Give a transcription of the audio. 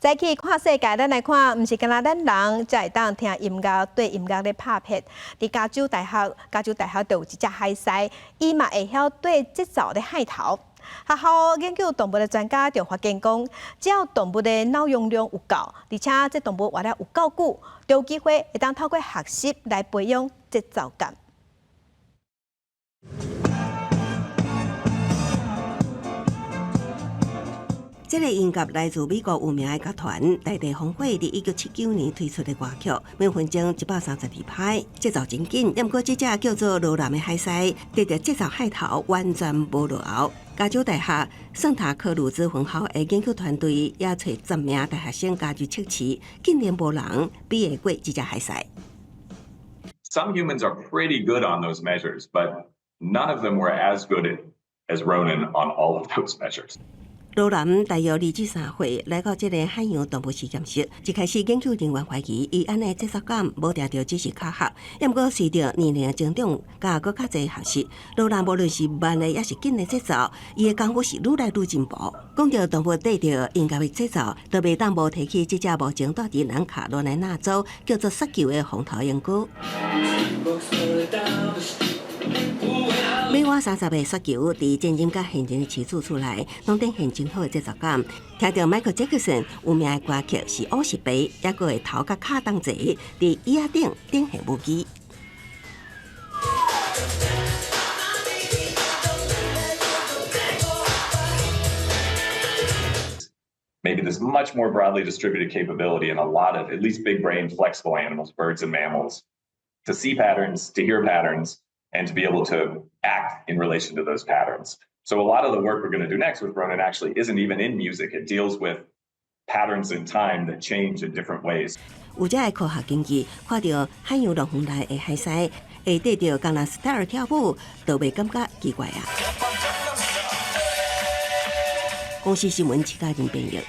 再去看世界，咱来看，毋是干那咱人才会当听音乐，对音乐咧拍片。伫加州大学就有一只海狮，伊嘛会晓对节奏咧海头。学校研究动物的专家就发现讲，只要动物的脑容量有够，而且这动物活了有够久，就有机会会当透过学习来培养节奏感。这个音乐来自美国有名的乐团大地风火，伫1979年推出的歌曲，每分钟132拍，节奏真紧。不过这只叫做罗兰的海狮，得着节奏海头完全无落后。加州大学圣塔克鲁兹分校的研究团队也找10名大学生加入测试，竟然无人比得过这只海狮。Some humans are pretty good on those measures, but none of them were as good as Ronan on all of those measures. 罗兰大约23岁，来到这个海洋动物实验室。一开始研究人员怀疑伊安尼节奏感无定着只是卡学，不过随着年龄的增长，加搁较侪学习，罗兰无论是慢的也是紧的节奏，伊的功夫是愈来愈进步。讲到动物对着音乐的节奏，都袂当无提起这只目前住伫南卡罗来纳州叫做雪球的风头莺歌。美我30个雪球伫真人甲现场起出出来，拢展现真好的节奏感。听到 Michael Jackson 有名的歌曲是《乌石白》，也个会头甲骹当坐伫椅仔顶展现舞技。Maybe this much more broadly distributed capability in a lot of at least big brain flexible animals, birds and mammals, to see patterns, to hear patterns, and to be able to act in relation to those patterns. So a lot of the work we're going to do next with Ronan actually isn't even in music. It deals with patterns in time that change in different ways. 有这个科学根据，看到海洋龙凤内的海狮会对着江南 style 跳舞，都袂感觉奇怪啊。公司新闻，徐家人编译。